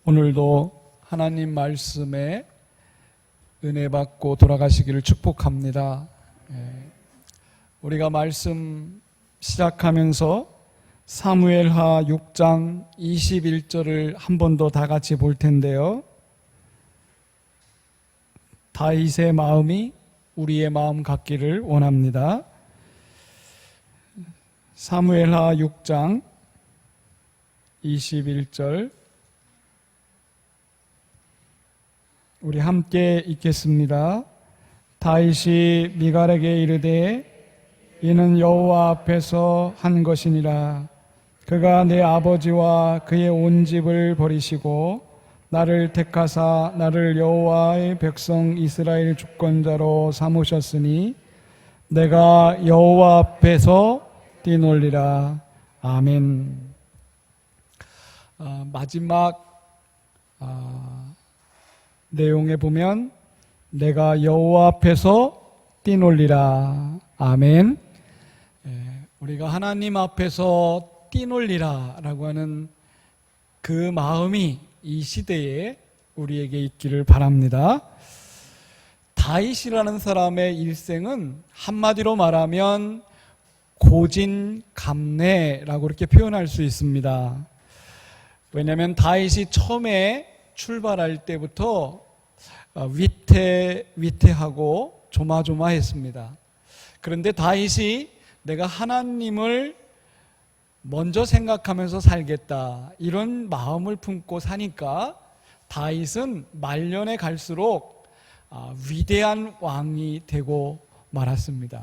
오늘도 하나님 말씀에 은혜 받고 돌아가시기를 축복합니다. 우리가 말씀 시작하면서 사무엘하 6장 21절을 한 번 더 다 같이 볼 텐데요. 다윗의 마음이 우리의 마음 같기를 원합니다. 사무엘하 6장 21절 우리 함께 읽겠습니다. 다윗이 미갈에게 이르되 이는 여호와 앞에서 한 것이니라. 그가 내 아버지와 그의 온 집을 버리시고 나를 택하사 나를 여호와의 백성 이스라엘 주권자로 삼으셨으니 내가 여호와 앞에서 뛰놀리라. 아멘. 마지막 내용에 보면 내가 여호와 앞에서 뛰놀리라. 아멘. 우리가 하나님 앞에서 뛰놀리라 라고 하는 그 마음이 이 시대에 우리에게 있기를 바랍니다. 다윗이라는 사람의 일생은 한마디로 말하면 고진감래라고 이렇게 표현할 수 있습니다. 왜냐하면 다윗이 처음에 출발할 때부터 위태하고 조마조마했습니다. 그런데 다윗이 내가 하나님을 먼저 생각하면서 살겠다 이런 마음을 품고 사니까 다윗은 말년에 갈수록 위대한 왕이 되고 말았습니다.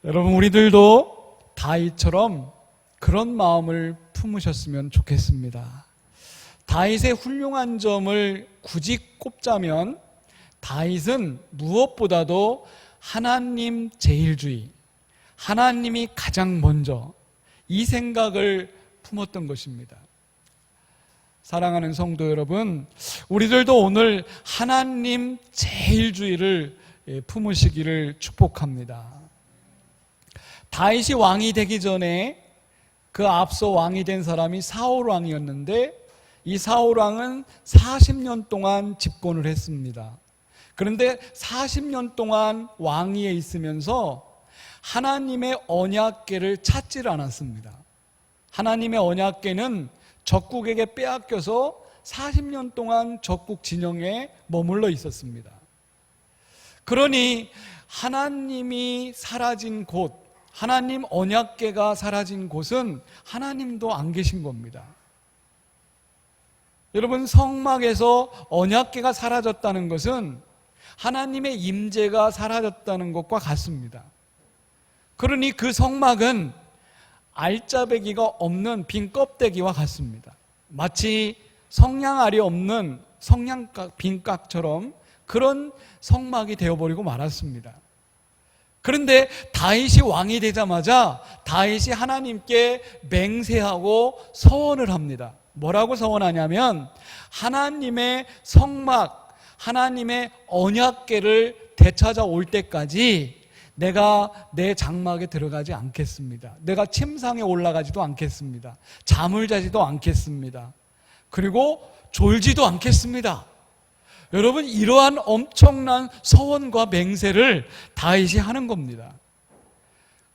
여러분, 우리들도 다윗처럼 그런 마음을 품으셨으면 좋겠습니다. 다윗의 훌륭한 점을 굳이 꼽자면 다윗은 무엇보다도 하나님 제일주의, 하나님이 가장 먼저 이 생각을 품었던 것입니다. 사랑하는 성도 여러분, 우리들도 오늘 하나님 제일주의를 품으시기를 축복합니다. 다윗이 왕이 되기 전에 그 앞서 왕이 된 사람이 사울 왕이었는데 이 사울 왕은 40년 동안 집권을 했습니다. 그런데 40년 동안 왕위에 있으면서 하나님의 언약궤를 찾지를 않았습니다. 하나님의 언약궤는 적국에게 빼앗겨서 40년 동안 적국 진영에 머물러 있었습니다. 그러니 하나님이 사라진 곳, 하나님 언약궤가 사라진 곳은 하나님도 안 계신 겁니다. 여러분, 성막에서 언약궤가 사라졌다는 것은 하나님의 임재가 사라졌다는 것과 같습니다. 그러니 그 성막은 알짜배기가 없는 빈 껍데기와 같습니다. 마치 성냥알이 없는 빈깍처럼 그런 성막이 되어버리고 말았습니다. 그런데 다윗이 왕이 되자마자 다윗이 하나님께 맹세하고 서원을 합니다. 뭐라고 서원하냐면 하나님의 성막, 하나님의 언약궤를 되찾아올 때까지 내가 내 장막에 들어가지 않겠습니다. 내가 침상에 올라가지도 않겠습니다. 잠을 자지도 않겠습니다. 그리고 졸지도 않겠습니다. 여러분, 이러한 엄청난 서원과 맹세를 다윗이 하는 겁니다.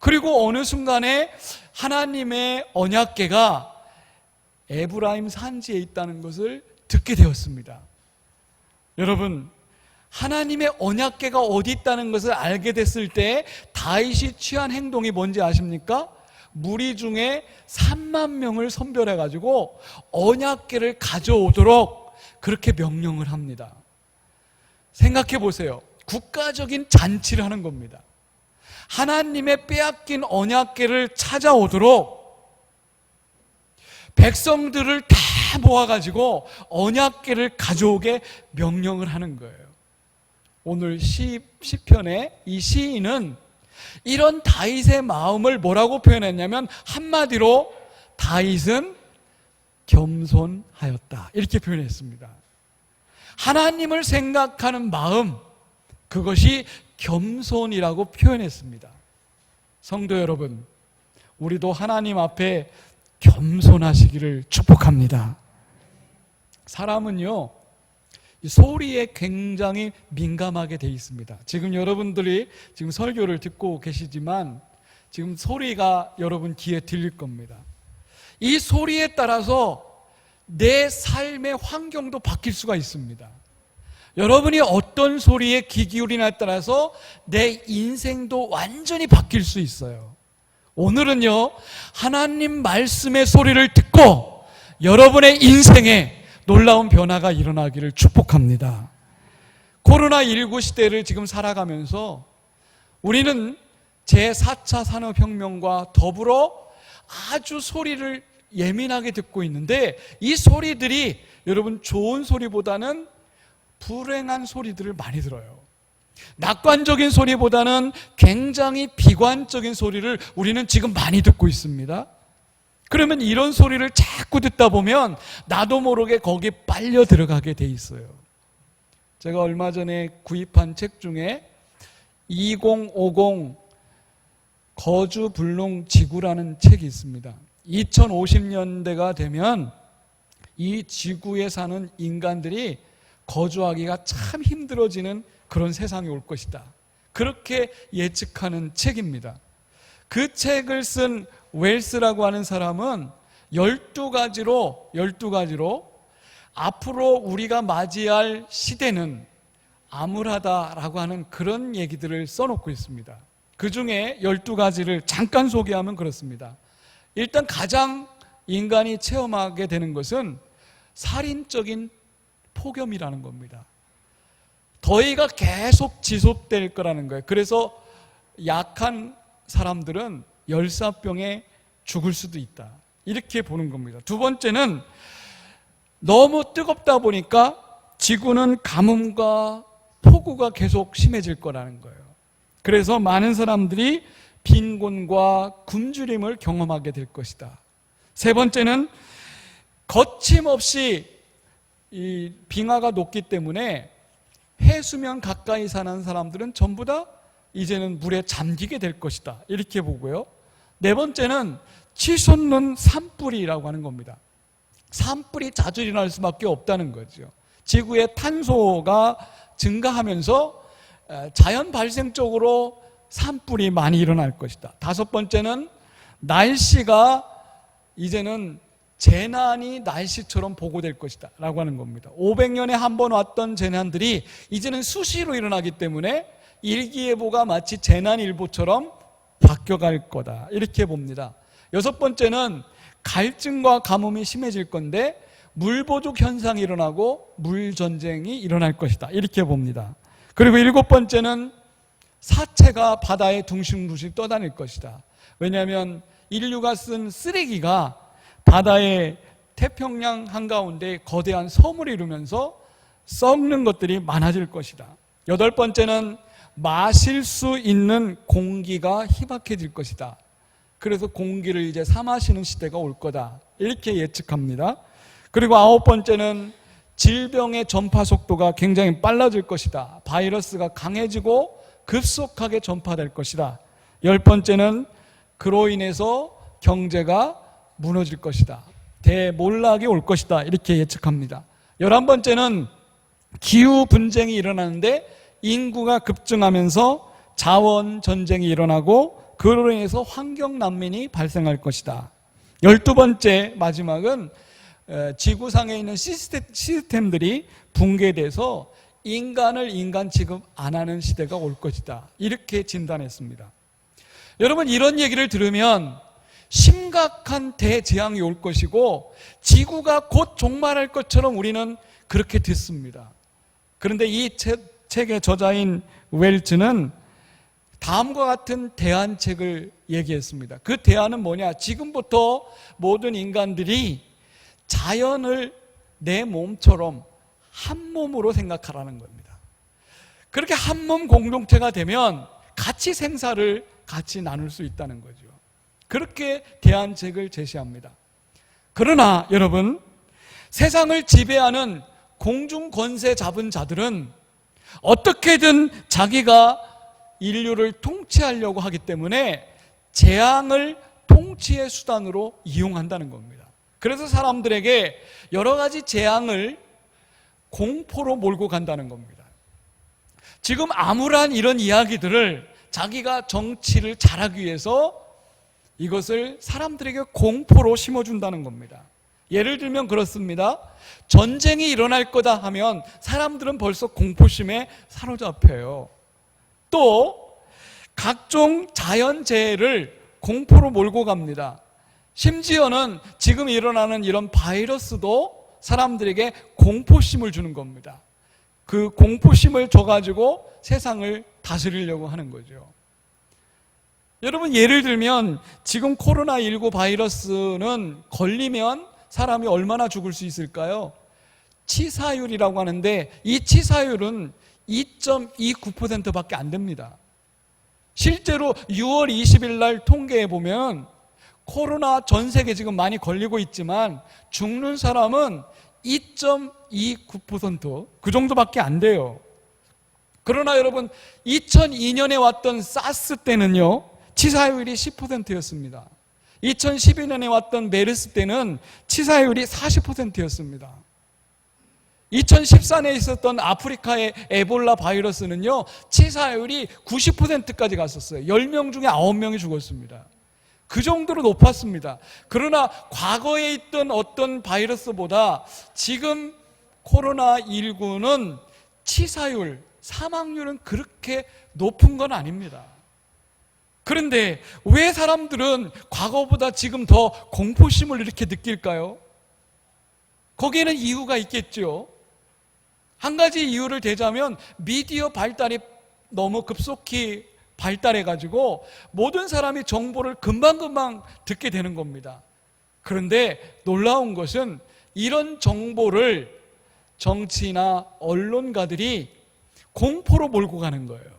그리고 어느 순간에 하나님의 언약궤가 에브라임 산지에 있다는 것을 듣게 되었습니다. 여러분, 하나님의 언약궤가 어디 있다는 것을 알게 됐을 때 다윗이 취한 행동이 뭔지 아십니까? 무리 중에 3만 명을 선별해가지고 언약궤를 가져오도록 그렇게 명령을 합니다. 생각해 보세요. 국가적인 잔치를 하는 겁니다. 하나님의 빼앗긴 언약궤를 찾아오도록 백성들을 다 모아가지고 언약궤를 가져오게 명령을 하는 거예요. 오늘 시편의 이 시인은 이런 다윗의 마음을 뭐라고 표현했냐면 한마디로 다윗은 겸손하였다 이렇게 표현했습니다. 하나님을 생각하는 마음, 그것이 겸손이라고 표현했습니다. 성도 여러분, 우리도 하나님 앞에 겸손하시기를 축복합니다. 사람은요, 이 소리에 굉장히 민감하게 돼 있습니다. 지금 여러분들이 지금 설교를 듣고 계시지만 지금 소리가 여러분 귀에 들릴 겁니다. 이 소리에 따라서 내 삶의 환경도 바뀔 수가 있습니다. 여러분이 어떤 소리에 귀 기울이냐에 따라서 내 인생도 완전히 바뀔 수 있어요. 오늘은요, 하나님 말씀의 소리를 듣고 여러분의 인생에 놀라운 변화가 일어나기를 축복합니다. 코로나19 시대를 지금 살아가면서 우리는 제4차 산업혁명과 더불어 아주 소리를 예민하게 듣고 있는데, 이 소리들이 여러분 좋은 소리보다는 불행한 소리들을 많이 들어요. 낙관적인 소리보다는 굉장히 비관적인 소리를 우리는 지금 많이 듣고 있습니다. 그러면 이런 소리를 자꾸 듣다 보면 나도 모르게 거기에 빨려 들어가게 돼 있어요. 제가 얼마 전에 구입한 책 중에 2050 거주불능지구라는 책이 있습니다. 2050년대가 되면 이 지구에 사는 인간들이 거주하기가 참 힘들어지는 그런 세상이 올 것이다. 그렇게 예측하는 책입니다. 그 책을 쓴 웰스라고 하는 사람은 12가지로 앞으로 우리가 맞이할 시대는 암울하다라고 하는 그런 얘기들을 써놓고 있습니다. 그 중에 12가지를 잠깐 소개하면 그렇습니다. 일단 가장 인간이 체험하게 되는 것은 살인적인 폭염이라는 겁니다. 더위가 계속 지속될 거라는 거예요. 그래서 약한 사람들은 열사병에 죽을 수도 있다, 이렇게 보는 겁니다. 두 번째는 너무 뜨겁다 보니까 지구는 가뭄과 폭우가 계속 심해질 거라는 거예요. 그래서 많은 사람들이 빈곤과 굶주림을 경험하게 될 것이다. 세 번째는 거침없이 이 빙하가 녹기 때문에 해수면 가까이 사는 사람들은 전부 다 이제는 물에 잠기게 될 것이다, 이렇게 보고요. 네 번째는 치솟는 산불이라고 하는 겁니다. 산불이 자주 일어날 수밖에 없다는 거죠. 지구의 탄소가 증가하면서 자연 발생적으로 산불이 많이 일어날 것이다. 다섯 번째는 날씨가 이제는 재난이 날씨처럼 보고될 것이다 라고 하는 겁니다. 500년에 한 번 왔던 재난들이 이제는 수시로 일어나기 때문에 일기예보가 마치 재난일보처럼 바뀌어갈 거다, 이렇게 봅니다. 여섯 번째는 갈증과 가뭄이 심해질 건데 물보족 현상이 일어나고 물전쟁이 일어날 것이다, 이렇게 봅니다. 그리고 일곱 번째는 사체가 바다에 둥실둥실 떠다닐 것이다. 왜냐하면 인류가 쓴 쓰레기가 바다의 태평양 한가운데 거대한 섬을 이루면서 썩는 것들이 많아질 것이다. 여덟 번째는 마실 수 있는 공기가 희박해질 것이다. 그래서 공기를 이제 사 마시는 시대가 올 거다, 이렇게 예측합니다. 그리고 아홉 번째는 질병의 전파 속도가 굉장히 빨라질 것이다. 바이러스가 강해지고 급속하게 전파될 것이다. 열 번째는 그로 인해서 경제가 무너질 것이다. 대몰락이 올 것이다, 이렇게 예측합니다. 11번째는 기후 분쟁이 일어나는데 인구가 급증하면서 자원 전쟁이 일어나고 그로 인해서 환경 난민이 발생할 것이다. 12번째 마지막은 지구상에 있는 시스템들이 붕괴돼서 인간을 인간 취급 안 하는 시대가 올 것이다, 이렇게 진단했습니다. 여러분, 이런 얘기를 들으면 심각한 대재앙이 올 것이고 지구가 곧 종말할 것처럼 우리는 그렇게 듣습니다. 그런데 이 책의 저자인 웰츠는 다음과 같은 대안책을 얘기했습니다. 그 대안은 뭐냐? 지금부터 모든 인간들이 자연을 내 몸처럼 한 몸으로 생각하라는 겁니다. 그렇게 한 몸 공동체가 되면 같이 생사를 같이 나눌 수 있다는 거죠. 그렇게 대안책을 제시합니다. 그러나 여러분, 세상을 지배하는 공중 권세 잡은 자들은 어떻게든 자기가 인류를 통치하려고 하기 때문에 재앙을 통치의 수단으로 이용한다는 겁니다. 그래서 사람들에게 여러 가지 재앙을 공포로 몰고 간다는 겁니다. 지금 암울한 이런 이야기들을 자기가 정치를 잘하기 위해서 이것을 사람들에게 공포로 심어준다는 겁니다. 예를 들면 그렇습니다. 전쟁이 일어날 거다 하면 사람들은 벌써 공포심에 사로잡혀요. 또 각종 자연재해를 공포로 몰고 갑니다. 심지어는 지금 일어나는 이런 바이러스도 사람들에게 공포심을 주는 겁니다. 그 공포심을 줘가지고 세상을 다스리려고 하는 거죠. 여러분, 예를 들면 지금 코로나19 바이러스는 걸리면 사람이 얼마나 죽을 수 있을까요? 치사율이라고 하는데 이 치사율은 2.29%밖에 안 됩니다. 실제로 6월 20일 날 통계해 보면 코로나 전 세계 지금 많이 걸리고 있지만 죽는 사람은 2.29% 그 정도밖에 안 돼요. 그러나 여러분, 2002년에 왔던 사스 때는요, 치사율이 10%였습니다. 2012년에 왔던 메르스 때는 치사율이 40%였습니다. 2014년에 있었던 아프리카의 에볼라 바이러스는요, 치사율이 90%까지 갔었어요. 10명 중에 9명이 죽었습니다. 그 정도로 높았습니다. 그러나 과거에 있던 어떤 바이러스보다 지금 코로나19는 치사율, 사망률은 그렇게 높은 건 아닙니다. 그런데 왜 사람들은 과거보다 지금 더 공포심을 이렇게 느낄까요? 거기에는 이유가 있겠죠. 한 가지 이유를 대자면 미디어 발달이 너무 급속히 발달해가지고 모든 사람이 정보를 금방금방 듣게 되는 겁니다. 그런데 놀라운 것은 이런 정보를 정치나 언론가들이 공포로 몰고 가는 거예요.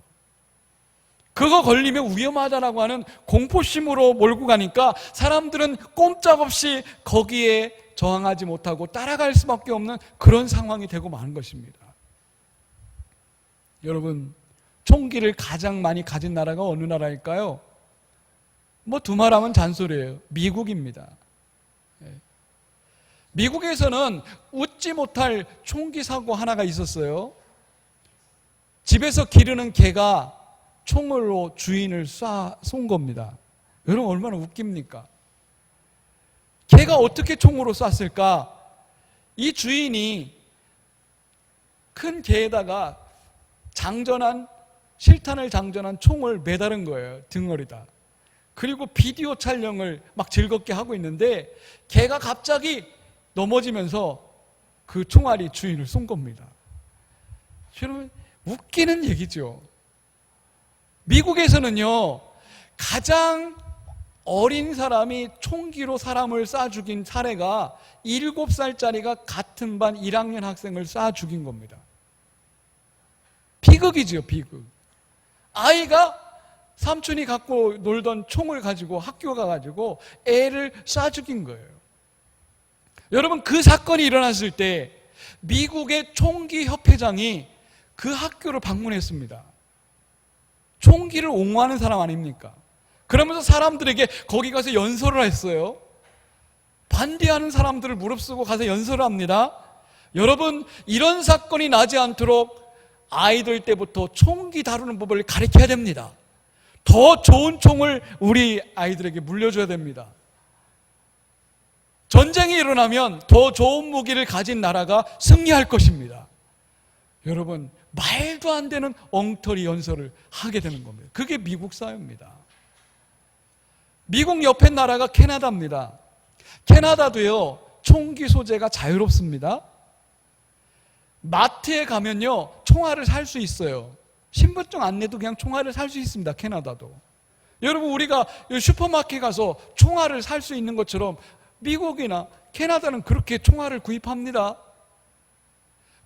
그거 걸리면 위험하다라고 하는 공포심으로 몰고 가니까 사람들은 꼼짝없이 거기에 저항하지 못하고 따라갈 수밖에 없는 그런 상황이 되고 마는 것입니다. 여러분, 총기를 가장 많이 가진 나라가 어느 나라일까요? 뭐 두말하면 잔소리예요. 미국입니다. 미국에서는 웃지 못할 총기 사고 하나가 있었어요. 집에서 기르는 개가 총으로 주인을 쏜 겁니다. 여러분, 얼마나 웃깁니까? 개가 어떻게 총으로 쐈을까? 이 주인이 큰 개에다가 실탄을 장전한 총을 매다른 거예요. 등어리다. 그리고 비디오 촬영을 막 즐겁게 하고 있는데 개가 갑자기 넘어지면서 그 총알이 주인을 쏜 겁니다. 여러분, 웃기는 얘기죠. 미국에서는요, 가장 어린 사람이 총기로 사람을 쏴 죽인 사례가 7살짜리가 같은 반 1학년 학생을 쏴 죽인 겁니다. 비극이지요, 비극. 아이가 삼촌이 갖고 놀던 총을 가지고 학교 가가지고 애를 쏴 죽인 거예요. 여러분, 그 사건이 일어났을 때 미국의 총기 협회장이 그 학교를 방문했습니다. 총기를 옹호하는 사람 아닙니까? 그러면서 사람들에게 거기 가서 연설을 했어요. 반대하는 사람들을 무릅쓰고 가서 연설을 합니다. 여러분, 이런 사건이 나지 않도록 아이들 때부터 총기 다루는 법을 가르쳐야 됩니다. 더 좋은 총을 우리 아이들에게 물려줘야 됩니다. 전쟁이 일어나면 더 좋은 무기를 가진 나라가 승리할 것입니다. 여러분, 말도 안 되는 엉터리 연설을 하게 되는 겁니다. 그게 미국 사회입니다. 미국 옆에 나라가 캐나다입니다. 캐나다도요, 총기 소재가 자유롭습니다. 마트에 가면요, 총알을 살 수 있어요. 신분증 안 내도 그냥 총알을 살 수 있습니다. 캐나다도. 여러분, 우리가 슈퍼마켓 가서 총알을 살 수 있는 것처럼 미국이나 캐나다는 그렇게 총알을 구입합니다.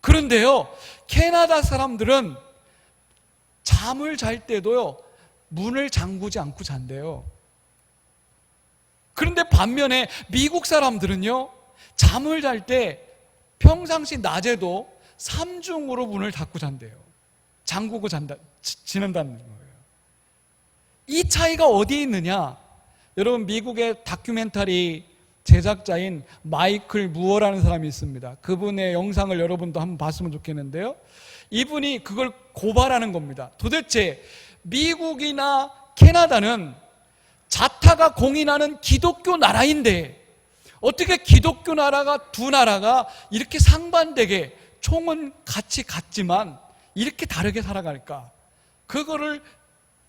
그런데요, 캐나다 사람들은 잠을 잘 때도요, 문을 잠그지 않고 잔대요. 그런데 반면에 미국 사람들은요, 잠을 잘 때 평상시 낮에도 3중으로 문을 닫고 잔대요. 잠그고 지낸다는 거예요. 이 차이가 어디에 있느냐? 여러분, 미국의 다큐멘터리 제작자인 마이클 무어라는 사람이 있습니다. 그분의 영상을 여러분도 한번 봤으면 좋겠는데요. 이분이 그걸 고발하는 겁니다. 도대체 미국이나 캐나다는 자타가 공인하는 기독교 나라인데 어떻게 기독교 나라가 두 나라가 이렇게 상반되게 총은 같이 같지만 이렇게 다르게 살아갈까? 그거를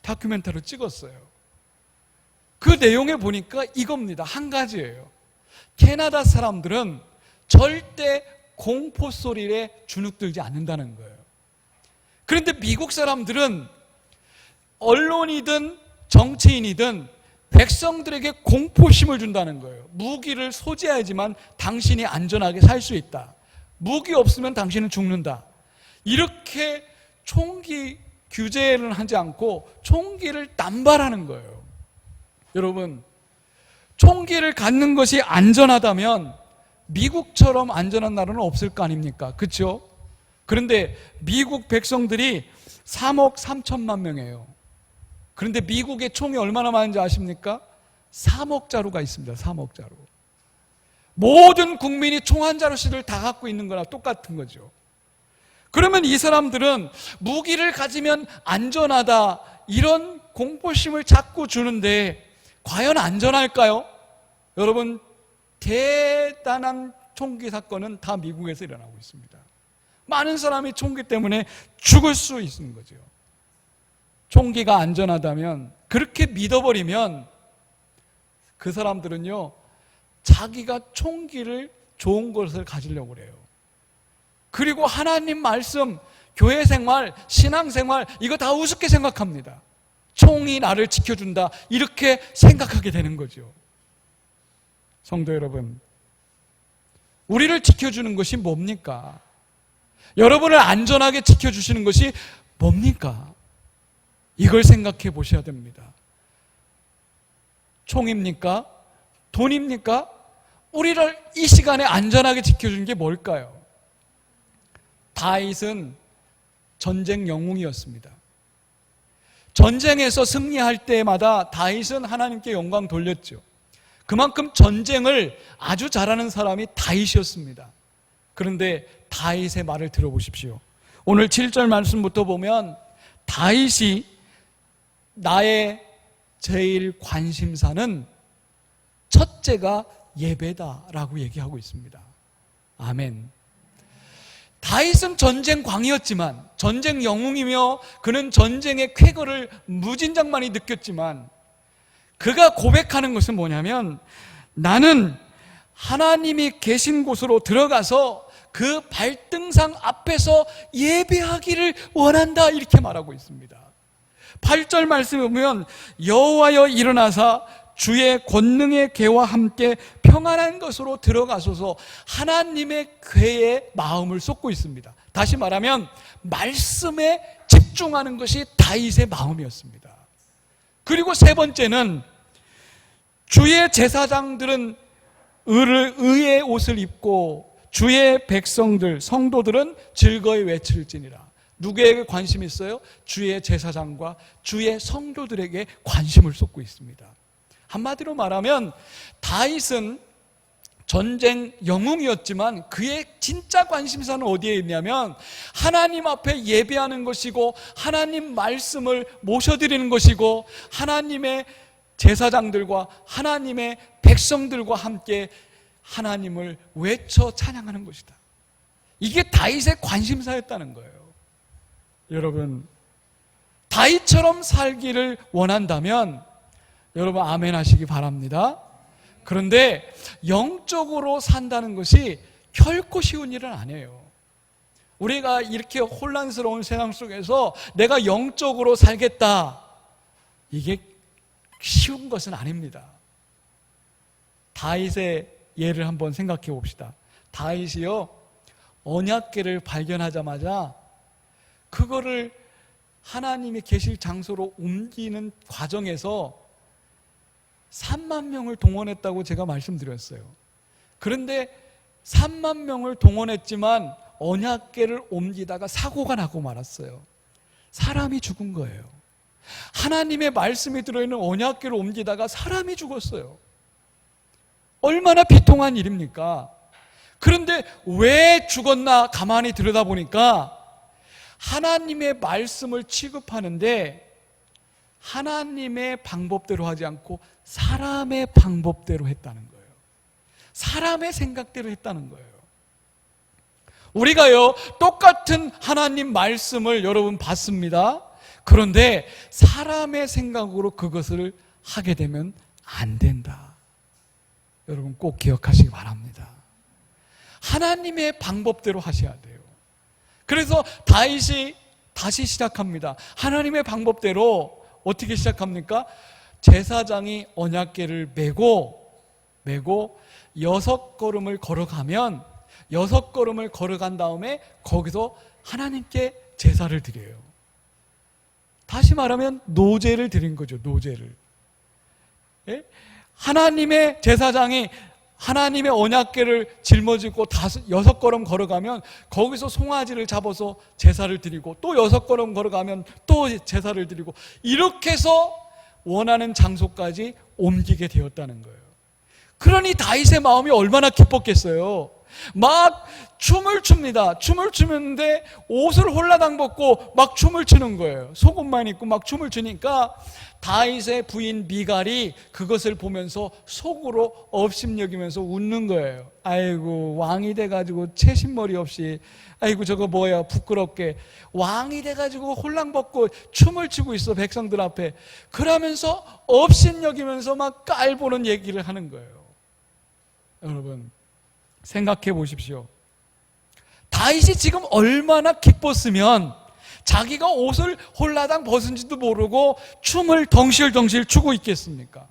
다큐멘터리로 찍었어요. 그 내용에 보니까 이겁니다. 한 가지예요. 캐나다 사람들은 절대 공포 소리에 주눅들지 않는다는 거예요. 그런데 미국 사람들은 언론이든 정치인이든 백성들에게 공포심을 준다는 거예요. 무기를 소지해야지만 당신이 안전하게 살 수 있다. 무기 없으면 당신은 죽는다. 이렇게 총기 규제를 하지 않고 총기를 남발하는 거예요. 여러분, 총기를 갖는 것이 안전하다면 미국처럼 안전한 나라는 없을 거 아닙니까? 그렇죠? 그런데 미국 백성들이 3억 3천만 명이에요. 그런데 미국의 총이 얼마나 많은지 아십니까? 3억 자루가 있습니다. 3억 자루. 모든 국민이 총 한 자루씩을 다 갖고 있는 거나 똑같은 거죠. 그러면 이 사람들은 무기를 가지면 안전하다 이런 공포심을 자꾸 주는데 과연 안전할까요? 여러분, 대단한 총기 사건은 다 미국에서 일어나고 있습니다. 많은 사람이 총기 때문에 죽을 수 있는 거죠. 총기가 안전하다면, 그렇게 믿어버리면 그 사람들은요, 자기가 총기를 좋은 것을 가지려고 그래요. 그리고 하나님 말씀, 교회 생활, 신앙 생활, 이거 다 우습게 생각합니다. 총이 나를 지켜준다, 이렇게 생각하게 되는 거죠. 성도 여러분, 우리를 지켜주는 것이 뭡니까? 여러분을 안전하게 지켜주시는 것이 뭡니까? 이걸 생각해 보셔야 됩니다. 총입니까? 돈입니까? 우리를 이 시간에 안전하게 지켜주는 게 뭘까요? 다윗은 전쟁 영웅이었습니다. 전쟁에서 승리할 때마다 다윗은 하나님께 영광 돌렸죠. 그만큼 전쟁을 아주 잘하는 사람이 다윗이었습니다. 그런데 다윗의 말을 들어보십시오. 오늘 7절 말씀부터 보면 다윗이 나의 제일 관심사는 첫째가 예배다라고 얘기하고 있습니다. 아멘. 다윗은 전쟁광이었지만, 전쟁 영웅이며 그는 전쟁의 쾌거를 무진장 많이 느꼈지만, 그가 고백하는 것은 뭐냐면, 나는 하나님이 계신 곳으로 들어가서 그 발등상 앞에서 예배하기를 원한다, 이렇게 말하고 있습니다. 8절 말씀에 보면 여호와여 일어나사 주의 권능의 궤와 함께 평안한 것으로 들어가소서, 하나님의 궤에 마음을 쏟고 있습니다. 다시 말하면 말씀에 집중하는 것이 다윗의 마음이었습니다. 그리고 세 번째는 주의 제사장들은 의의 옷을 입고 주의 백성들, 성도들은 즐거이 외칠지니라. 누구에게 관심이 있어요? 주의 제사장과 주의 성도들에게 관심을 쏟고 있습니다. 한마디로 말하면 다윗은 전쟁 영웅이었지만 그의 진짜 관심사는 어디에 있냐면 하나님 앞에 예배하는 것이고 하나님 말씀을 모셔드리는 것이고 하나님의 제사장들과 하나님의 백성들과 함께 하나님을 외쳐 찬양하는 것이다. 이게 다윗의 관심사였다는 거예요. 여러분, 다윗처럼 살기를 원한다면 여러분 아멘 하시기 바랍니다. 그런데 영적으로 산다는 것이 결코 쉬운 일은 아니에요. 우리가 이렇게 혼란스러운 세상 속에서 내가 영적으로 살겠다, 이게 쉬운 것은 아닙니다. 다윗의 예를 한번 생각해 봅시다. 다윗이요, 언약궤를 발견하자마자 그거를 하나님이 계실 장소로 옮기는 과정에서 3만 명을 동원했다고 제가 말씀드렸어요. 그런데 3만 명을 동원했지만 언약궤를 옮기다가 사고가 나고 말았어요. 사람이 죽은 거예요. 하나님의 말씀이 들어있는 언약궤를 옮기다가 사람이 죽었어요. 얼마나 비통한 일입니까? 그런데 왜 죽었나 가만히 들여다보니까 하나님의 말씀을 취급하는데 하나님의 방법대로 하지 않고 사람의 방법대로 했다는 거예요. 사람의 생각대로 했다는 거예요. 우리가요, 똑같은 하나님 말씀을 여러분 받습니다. 그런데 사람의 생각으로 그것을 하게 되면 안 된다. 여러분 꼭 기억하시기 바랍니다. 하나님의 방법대로 하셔야 돼요. 그래서 다윗이 다시 시작합니다. 하나님의 방법대로 어떻게 시작합니까? 제사장이 언약궤를 메고 6걸음을 걸어가면 6걸음을 걸어간 다음에 거기서 하나님께 제사를 드려요. 다시 말하면 노제를 드린 거죠. 노제를. 예? 하나님의 제사장이 하나님의 언약궤를 짊어지고 6걸음 걸어가면 거기서 송아지를 잡아서 제사를 드리고 또 6걸음 걸어가면 또 제사를 드리고 이렇게 해서 원하는 장소까지 옮기게 되었다는 거예요. 그러니 다윗의 마음이 얼마나 기뻤겠어요. 막 춤을 춥니다. 춤을 추는데 옷을 홀라당 벗고 막 춤을 추는 거예요. 속옷만 입고 막 춤을 추니까 다윗의 부인 미갈이 그것을 보면서 속으로 업심여기면서 웃는 거예요. 아이고 왕이 돼가지고 채신머리 없이 아이고 저거 뭐야 부끄럽게 왕이 돼가지고 홀랑 벗고 춤을 추고 있어 백성들 앞에. 그러면서 업심여기면서 막 깔보는 얘기를 하는 거예요. 여러분 생각해 보십시오. 다윗이 지금 얼마나 기뻤으면 자기가 옷을 홀라당 벗은지도 모르고 춤을 덩실덩실 추고 있겠습니까?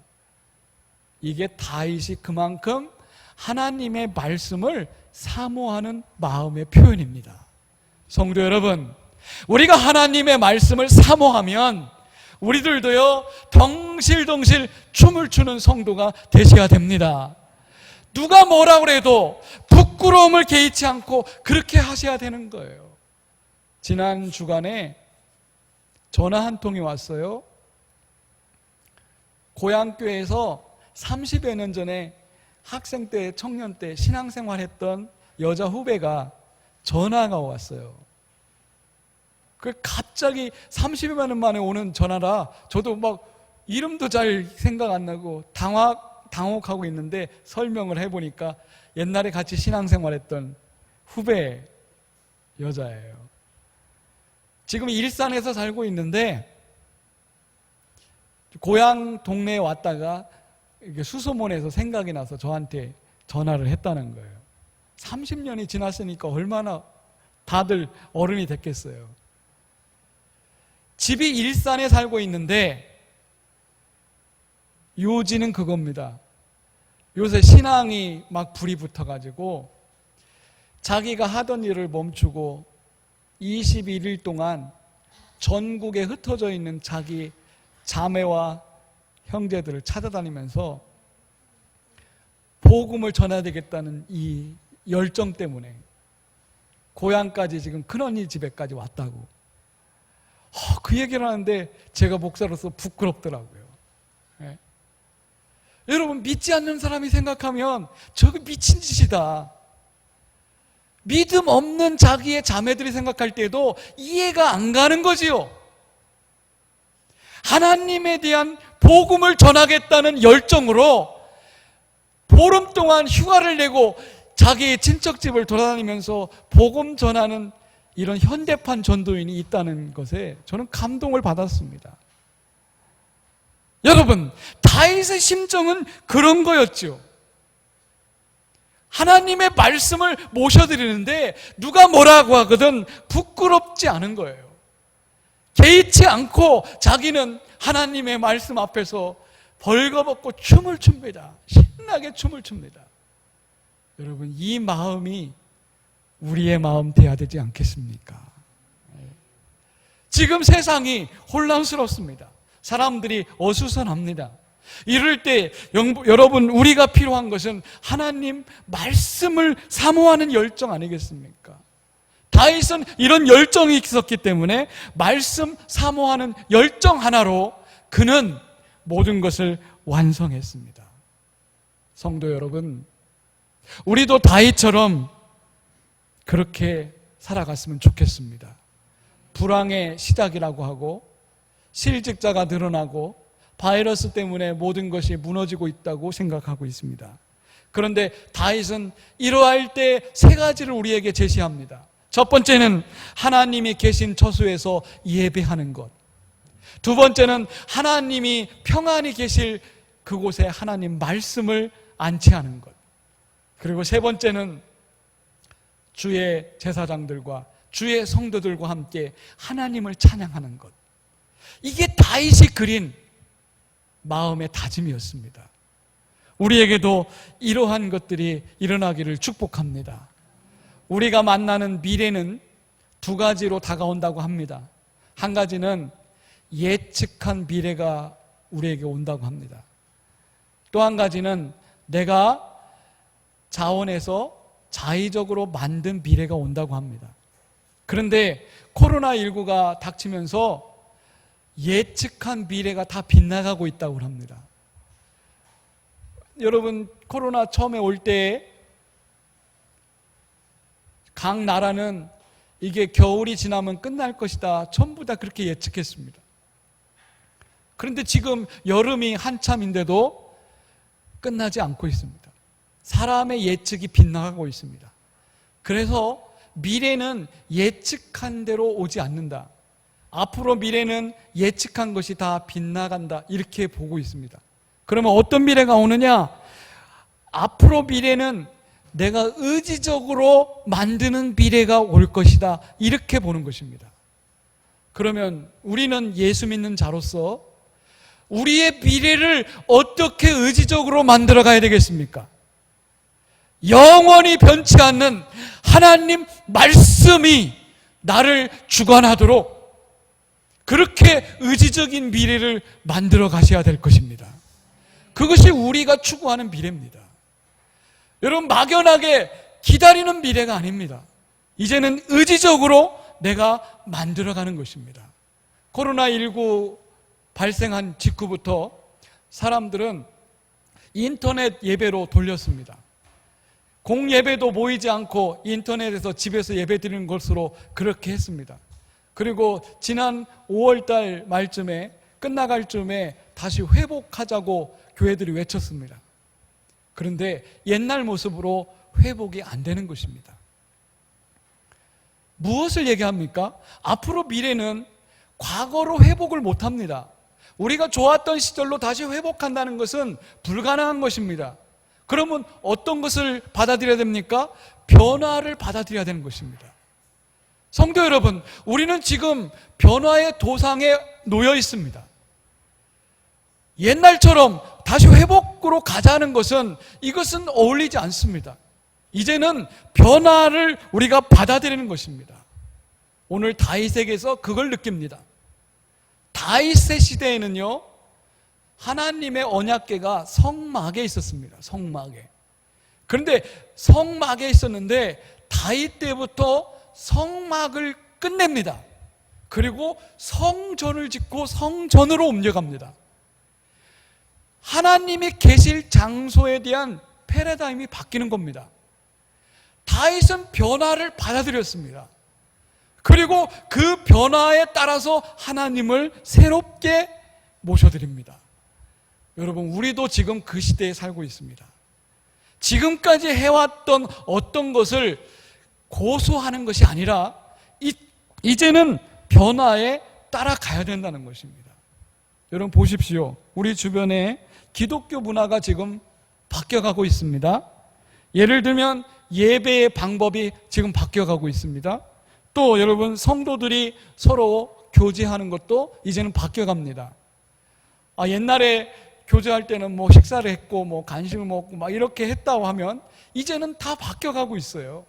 이게 다윗이 그만큼 하나님의 말씀을 사모하는 마음의 표현입니다. 성도 여러분, 우리가 하나님의 말씀을 사모하면 우리들도요 덩실덩실 춤을 추는 성도가 되셔야 됩니다. 누가 뭐라 그래도 부끄러움을 개의치 않고 그렇게 하셔야 되는 거예요. 지난 주간에 전화 한 통이 왔어요. 고향교회에서 30여 년 전에 학생 때, 청년 때 신앙생활 했던 여자 후배가 전화가 왔어요. 그 갑자기 30여 년 만에 오는 전화라 저도 막 이름도 잘 생각 안 나고 당혹하고 있는데 설명을 해보니까 옛날에 같이 신앙생활했던 후배 여자예요. 지금 일산에서 살고 있는데 고향 동네에 왔다가 수소문에서 생각이 나서 저한테 전화를 했다는 거예요. 30년이 지났으니까 얼마나 다들 어른이 됐겠어요. 집이 일산에 살고 있는데 요지는 그겁니다. 요새 신앙이 막 불이 붙어가지고 자기가 하던 일을 멈추고 21일 동안 전국에 흩어져 있는 자기 자매와 형제들을 찾아다니면서 복음을 전해야 되겠다는 이 열정 때문에 고향까지 지금 큰언니 집에까지 왔다고 그 얘기를 하는데 제가 목사로서 부끄럽더라고요. 네. 여러분 믿지 않는 사람이 생각하면 저거 미친 짓이다. 믿음 없는 자기의 자매들이 생각할 때도 이해가 안 가는 거지요. 하나님에 대한 복음을 전하겠다는 열정으로 보름 동안 휴가를 내고 자기의 친척집을 돌아다니면서 복음 전하는 이런 현대판 전도인이 있다는 것에 저는 감동을 받았습니다. 여러분, 다윗의 심정은 그런 거였죠. 하나님의 말씀을 모셔드리는데 누가 뭐라고 하거든 부끄럽지 않은 거예요. 개의치 않고 자기는 하나님의 말씀 앞에서 벌거벗고 춤을 춥니다. 신나게 춤을 춥니다. 여러분, 이 마음이 우리의 마음 돼야 되지 않겠습니까? 지금 세상이 혼란스럽습니다. 사람들이 어수선합니다. 이럴 때 여러분 우리가 필요한 것은 하나님 말씀을 사모하는 열정 아니겠습니까? 다윗은 이런 열정이 있었기 때문에 말씀 사모하는 열정 하나로 그는 모든 것을 완성했습니다. 성도 여러분, 우리도 다윗처럼 그렇게 살아갔으면 좋겠습니다. 불황의 시작이라고 하고 실직자가 늘어나고 바이러스 때문에 모든 것이 무너지고 있다고 생각하고 있습니다. 그런데 다윗은 이러할 때 세 가지를 우리에게 제시합니다. 첫 번째는 하나님이 계신 처소에서 예배하는 것. 두 번째는 하나님이 평안히 계실 그곳에 하나님 말씀을 안치하는 것. 그리고 세 번째는 주의 제사장들과 주의 성도들과 함께 하나님을 찬양하는 것. 이게 다윗이 그린 마음의 다짐이었습니다. 우리에게도 이러한 것들이 일어나기를 축복합니다. 우리가 만나는 미래는 두 가지로 다가온다고 합니다. 한 가지는 예측한 미래가 우리에게 온다고 합니다. 또 한 가지는 내가 자원해서 자의적으로 만든 미래가 온다고 합니다. 그런데 코로나19가 닥치면서 예측한 미래가 다 빗나가고 있다고 합니다. 여러분, 코로나 처음에 올 때 각 나라는 이게 겨울이 지나면 끝날 것이다, 전부 다 그렇게 예측했습니다. 그런데 지금 여름이 한참인데도 끝나지 않고 있습니다. 사람의 예측이 빗나가고 있습니다. 그래서 미래는 예측한 대로 오지 않는다. 앞으로 미래는 예측한 것이 다 빗나간다, 이렇게 보고 있습니다. 그러면 어떤 미래가 오느냐? 앞으로 미래는 내가 의지적으로 만드는 미래가 올 것이다, 이렇게 보는 것입니다. 그러면 우리는 예수 믿는 자로서 우리의 미래를 어떻게 의지적으로 만들어 가야 되겠습니까? 영원히 변치 않는 하나님 말씀이 나를 주관하도록 그렇게 의지적인 미래를 만들어 가셔야 될 것입니다. 그것이 우리가 추구하는 미래입니다. 여러분, 막연하게 기다리는 미래가 아닙니다. 이제는 의지적으로 내가 만들어가는 것입니다. 코로나19 발생한 직후부터 사람들은 인터넷 예배로 돌렸습니다. 공예배도 모이지 않고 인터넷에서 집에서 예배 드리는 것으로 그렇게 했습니다. 그리고 지난 5월달 말쯤에 끝나갈 쯤에 다시 회복하자고 교회들이 외쳤습니다. 그런데 옛날 모습으로 회복이 안 되는 것입니다. 무엇을 얘기합니까? 앞으로 미래는 과거로 회복을 못합니다. 우리가 좋았던 시절로 다시 회복한다는 것은 불가능한 것입니다. 그러면 어떤 것을 받아들여야 됩니까? 변화를 받아들여야 되는 것입니다. 성도 여러분, 우리는 지금 변화의 도상에 놓여 있습니다. 옛날처럼 다시 회복으로 가자는 것은 이것은 어울리지 않습니다. 이제는 변화를 우리가 받아들이는 것입니다. 오늘 다윗에게서 그걸 느낍니다. 다윗의 시대에는요, 하나님의 언약궤가 성막에 있었습니다. 성막에. 그런데 성막에 있었는데 다윗 때부터 성막을 끝냅니다. 그리고 성전을 짓고 성전으로 옮겨갑니다. 하나님이 계실 장소에 대한 패러다임이 바뀌는 겁니다. 다윗은 변화를 받아들였습니다. 그리고 그 변화에 따라서 하나님을 새롭게 모셔드립니다. 여러분, 우리도 지금 그 시대에 살고 있습니다. 지금까지 해왔던 어떤 것을 고수하는 것이 아니라 이제는 변화에 따라가야 된다는 것입니다. 여러분 보십시오. 우리 주변에 기독교 문화가 지금 바뀌어가고 있습니다. 예를 들면 예배의 방법이 지금 바뀌어가고 있습니다. 또 여러분, 성도들이 서로 교제하는 것도 이제는 바뀌어갑니다. 옛날에 교제할 때는 뭐 식사를 했고 뭐 간식을 먹고 막 이렇게 했다고 하면 이제는 다 바뀌어가고 있어요.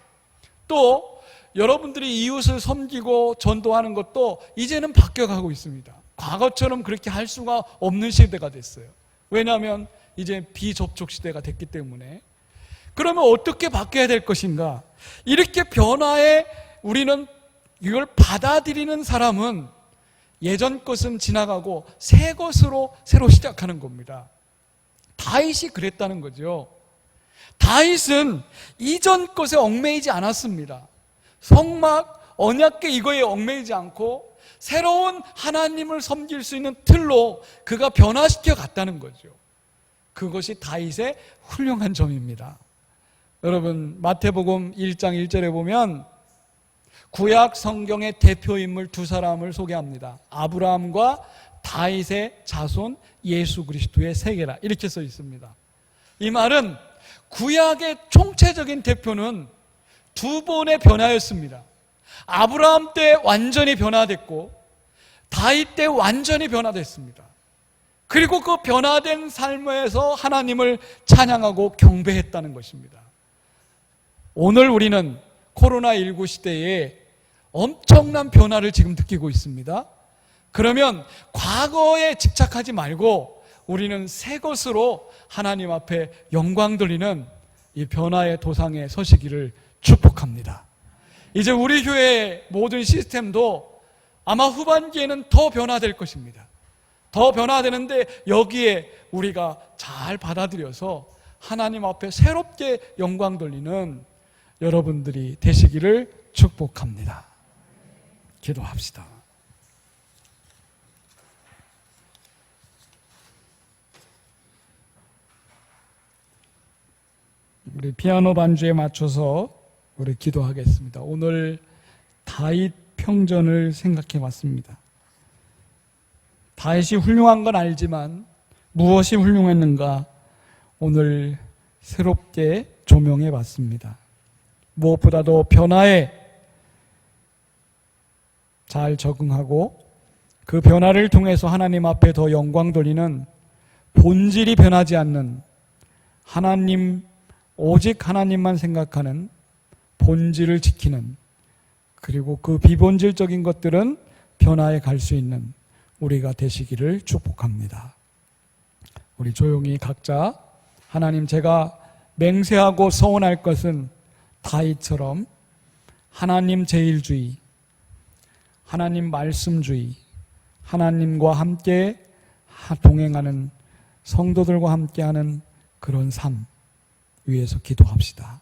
또 여러분들이 이웃을 섬기고 전도하는 것도 이제는 바뀌어가고 있습니다. 과거처럼 그렇게 할 수가 없는 시대가 됐어요. 왜냐하면 이제 비접촉 시대가 됐기 때문에. 그러면 어떻게 바뀌어야 될 것인가? 이렇게 변화에 우리는 이걸 받아들이는 사람은 예전 것은 지나가고 새 것으로 새로 시작하는 겁니다. 다윗이 그랬다는 거죠. 다윗은 이전 것에 얽매이지 않았습니다. 성막, 언약궤 이거에 얽매이지 않고 새로운 하나님을 섬길 수 있는 틀로 그가 변화시켜 갔다는 거죠. 그것이 다윗의 훌륭한 점입니다. 여러분, 마태복음 1장 1절에 보면 구약 성경의 대표인물 두 사람을 소개합니다. 아브라함과 다윗의 자손 예수 그리스도의 세계라, 이렇게 써 있습니다. 이 말은 구약의 총체적인 대표는 두 번의 변화였습니다. 아브라함 때 완전히 변화됐고 다윗 때 완전히 변화됐습니다. 그리고 그 변화된 삶에서 하나님을 찬양하고 경배했다는 것입니다. 오늘 우리는 코로나19 시대에 엄청난 변화를 지금 느끼고 있습니다. 그러면 과거에 집착하지 말고 우리는 새 것으로 하나님 앞에 영광 돌리는 이 변화의 도상에 서시기를 축복합니다. 이제 우리 교회의 모든 시스템도 아마 후반기에는 더 변화될 것입니다. 더 변화되는데 여기에 우리가 잘 받아들여서 하나님 앞에 새롭게 영광 돌리는 여러분들이 되시기를 축복합니다. 기도합시다. 우리 피아노 반주에 맞춰서 우리 기도하겠습니다. 오늘 다윗 평전을 생각해 봤습니다. 다윗이 훌륭한 건 알지만 무엇이 훌륭했는가 오늘 새롭게 조명해 봤습니다. 무엇보다도 변화에 잘 적응하고 그 변화를 통해서 하나님 앞에 더 영광 돌리는 본질이 변하지 않는 하나님, 오직 하나님만 생각하는 본질을 지키는, 그리고 그 비본질적인 것들은 변화해 갈 수 있는 우리가 되시기를 축복합니다. 우리 조용히 각자 하나님, 제가 맹세하고 서원할 것은 다윗처럼 하나님 제일주의, 하나님 말씀주의, 하나님과 함께 동행하는 성도들과 함께하는 그런 삶 위해서 기도합시다.